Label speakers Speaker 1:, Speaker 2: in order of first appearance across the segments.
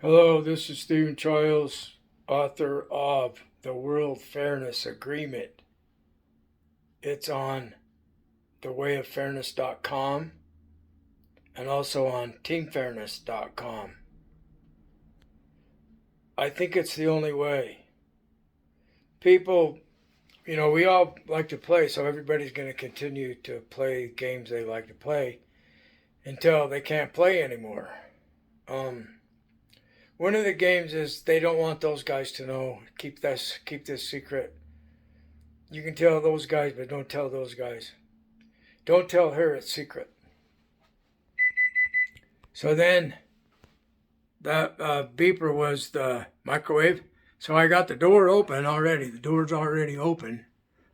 Speaker 1: Hello, this is Stephen Childs, author of The World Fairness Agreement. It's on thewayoffairness.com and also on teamfairness.com. I think it's the only way. People, we all like to play, so everybody's going to continue to play games they like to play until they can't play anymore. One of the games is they don't want those guys to know. Keep this secret. You can tell those guys, but don't tell those guys. Don't tell her it's secret. So then that beeper was the microwave. So I got the door open already. The door's already open.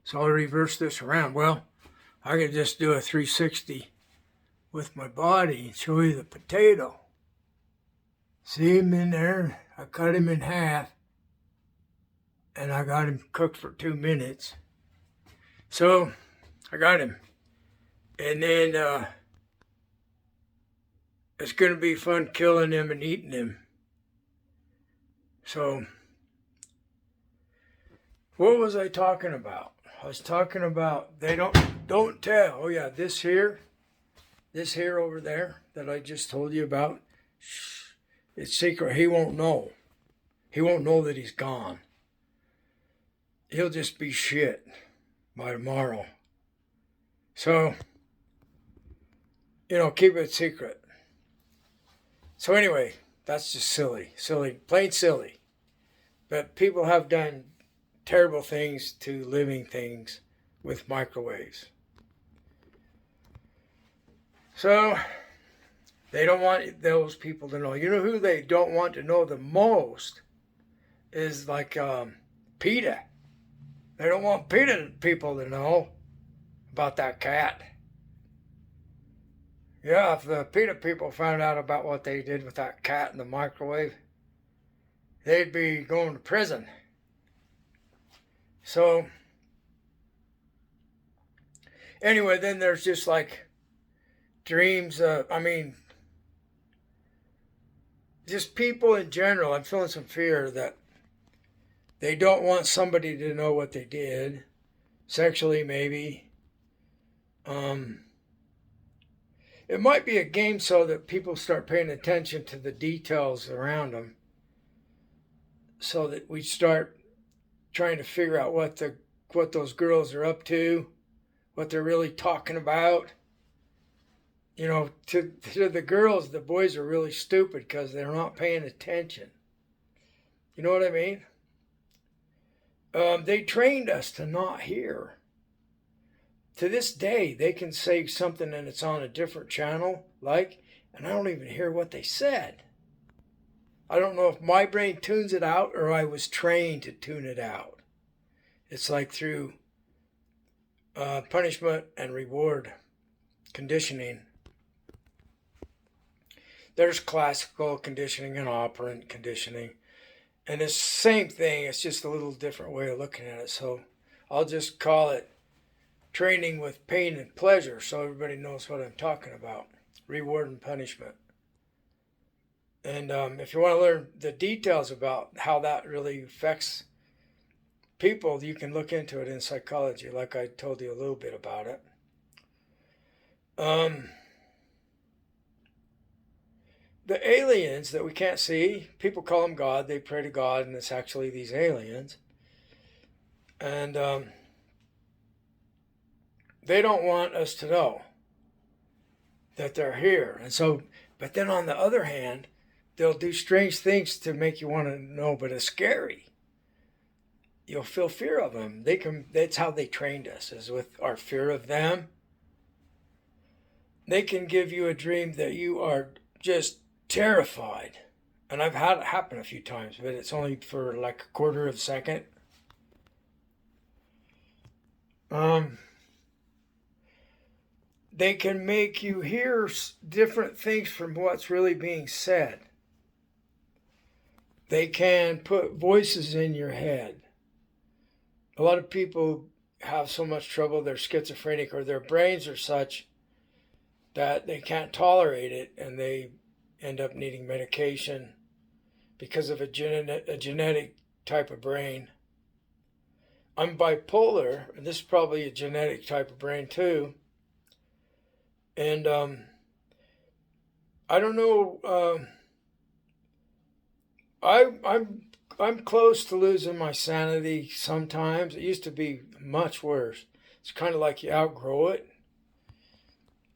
Speaker 1: So I'll reverse this around. Well, I could just do a 360 with my body and show you the potato. See him in there? I cut him in half. And I got him cooked for 2 minutes. So I got him. And then it's going to be fun killing him and eating him. So what was I talking about? I was talking about they don't tell. Oh yeah, this here over there that I just told you about. Shh. It's secret. He won't know. He won't know that he's gone. He'll just be shit by tomorrow. So, keep it secret. So anyway, that's just silly, plain silly. But people have done terrible things to living things with microwaves. So they don't want those people to know. You know who they don't want to know the most is like PETA. They don't want PETA people to know about that cat. Yeah, if the PETA people found out about what they did with that cat in the microwave, they'd be going to prison. So, anyway, then there's just like dreams. Just people in general. I'm feeling some fear that they don't want somebody to know what they did, sexually maybe. It might be a game so that people start paying attention to the details around them, so that we start trying to figure out what those girls are up to, what they're really talking about. To the girls, the boys are really stupid because they're not paying attention. You know what I mean? They trained us to not hear. To this day, they can say something and it's on a different channel, and I don't even hear what they said. I don't know if my brain tunes it out or I was trained to tune it out. It's like through punishment and reward conditioning. There's classical conditioning and operant conditioning. And it's the same thing, it's just a little different way of looking at it. So I'll just call it training with pain and pleasure so everybody knows what I'm talking about. Reward and punishment. And if you want to learn the details about how that really affects people, you can look into it in psychology, like I told you a little bit about it. The aliens that we can't see, people call them God, they pray to God, and it's actually these aliens. And they don't want us to know that they're here. And so, but then on the other hand, they'll do strange things to make you want to know, but it's scary. You'll feel fear of them. That's how they trained us, is with our fear of them. They can give you a dream that you are just terrified. And I've had it happen a few times, but it's only for like a quarter of a second. They can make you hear different things from what's really being said. They can put voices in your head. A lot of people have so much trouble, they're schizophrenic, or their brains are such that they can't tolerate it and they end up needing medication because of a genetic type of brain. I'm bipolar, and this is probably a genetic type of brain too. And I don't know. I'm close to losing my sanity sometimes. It used to be much worse. It's kind of like you outgrow it.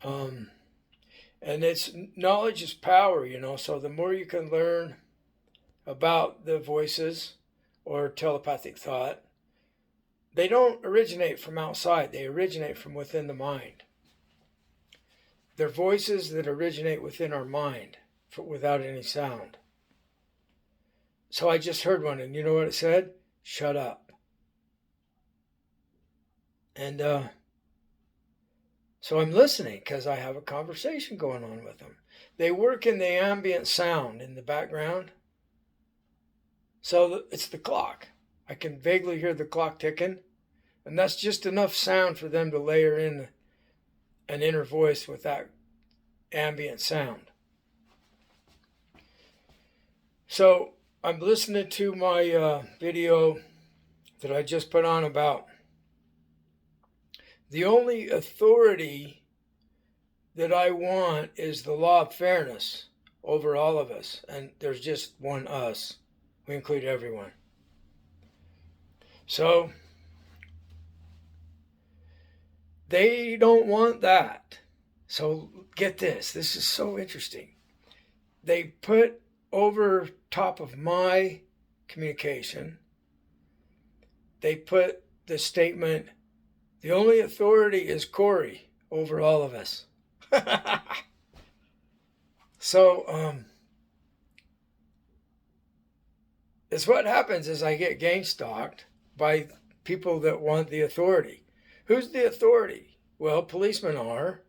Speaker 1: And it's knowledge is power, So the more you can learn about the voices or telepathic thought, they don't originate from outside. They originate from within the mind. They're voices that originate within our mind without any sound. So I just heard one, and you know what it said? Shut up. And so I'm listening because I have a conversation going on with them. They work in the ambient sound in the background. So it's the clock. I can vaguely hear the clock ticking, and that's just enough sound for them to layer in an inner voice with that ambient sound. So I'm listening to my video that I just put on about the only authority that I want is the law of fairness over all of us. And there's just one us. We include everyone. So they don't want that. So get this. This is so interesting. They put over top of my communication, they put the statement, the only authority is Corey over all of us. So, it's what happens is I get gang stalked by people that want the authority. Who's the authority? Well, policemen are.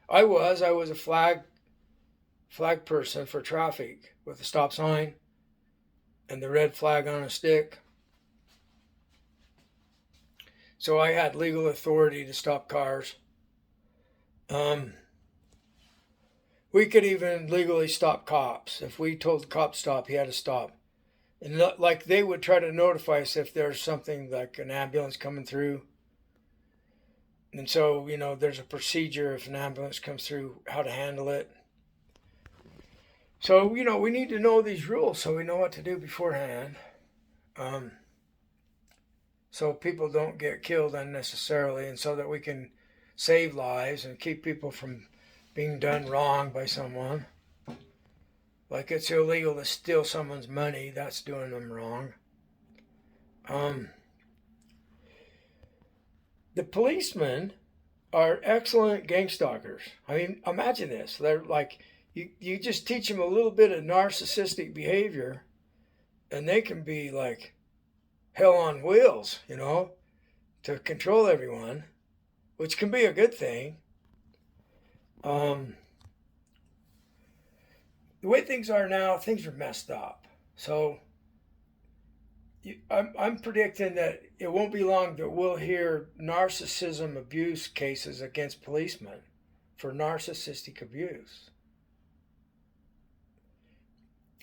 Speaker 1: I was a flag person for traffic with a stop sign and the red flag on a stick. So I had legal authority to stop cars. We could even legally stop cops. If we told the cop stop, he had to stop. And like they would try to notify us if there's something like an ambulance coming through. And so, there's a procedure if an ambulance comes through, how to handle it. So, we need to know these rules so we know what to do beforehand. So people don't get killed unnecessarily, and so that we can save lives and keep people from being done wrong by someone. Like it's illegal to steal someone's money, that's doing them wrong. The policemen are excellent gang stalkers. I mean, imagine this. They're like, you just teach them a little bit of narcissistic behavior, and they can be like hell on wheels, to control everyone, which can be a good thing. The way things are now, things are messed up. So I'm predicting that it won't be long that we'll hear narcissism abuse cases against policemen for narcissistic abuse.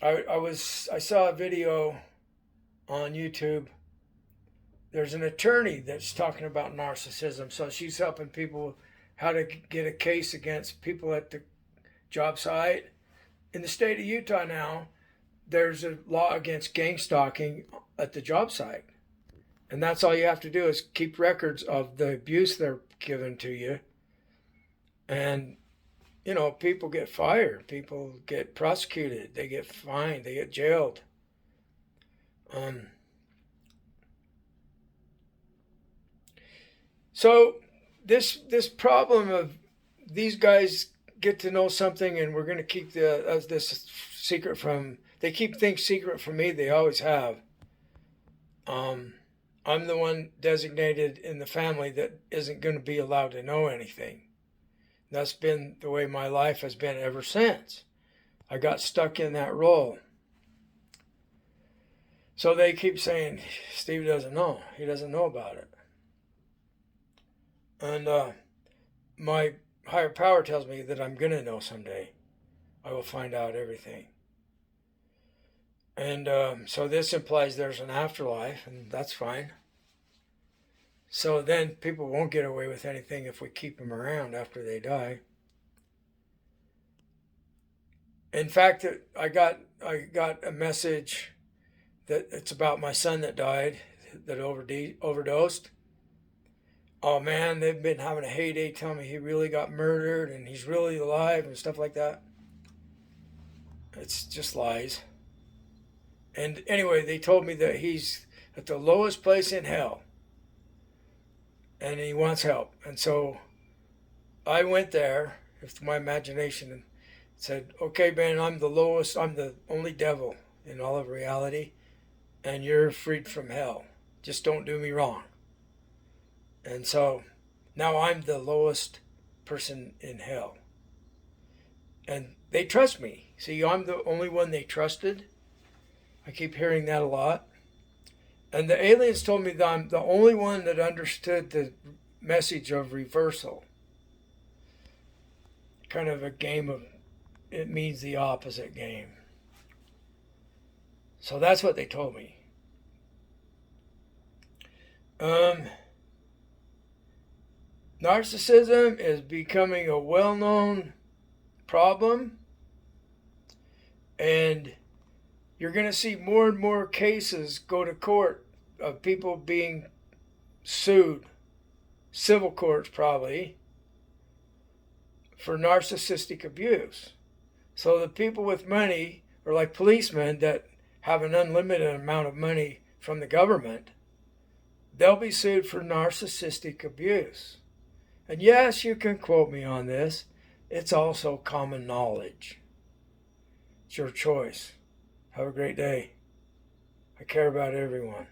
Speaker 1: I saw a video on YouTube. There's an attorney that's talking about narcissism. So she's helping people how to get a case against people at the job site. In the state of Utah now, there's a law against gang stalking at the job site. And that's all you have to do is keep records of the abuse they're giving to you. And, people get fired. People get prosecuted. They get fined. They get jailed. So this problem of these guys get to know something and we're going to keep this secret from, they keep things secret from me. They always have. I'm the one designated in the family that isn't going to be allowed to know anything. That's been the way my life has been ever since. I got stuck in that role. So they keep saying, Steve doesn't know. He doesn't know about it. And my higher power tells me that I'm going to know someday. I will find out everything. And so this implies there's an afterlife, and that's fine. So then people won't get away with anything if we keep them around after they die. In fact, I got a message that it's about my son that died, that overdosed. Oh man, they've been having a heyday telling me he really got murdered and he's really alive and stuff like that. It's just lies. And anyway, they told me that he's at the lowest place in hell and he wants help. And so I went there with my imagination and said, okay, Ben, I'm the lowest, I'm the only devil in all of reality, and you're freed from hell. Just don't do me wrong. And so now I'm the lowest person in hell. And they trust me. See, I'm the only one they trusted. I keep hearing that a lot. And the aliens told me that I'm the only one that understood the message of reversal. Kind of a game of, it means the opposite game. So that's what they told me. Narcissism is becoming a well-known problem, and you're going to see more and more cases go to court of people being sued, civil courts probably, for narcissistic abuse. So the people with money are like policemen that have an unlimited amount of money from the government. They'll be sued for narcissistic abuse. And yes, you can quote me on this. It's also common knowledge. It's your choice. Have a great day. I care about everyone.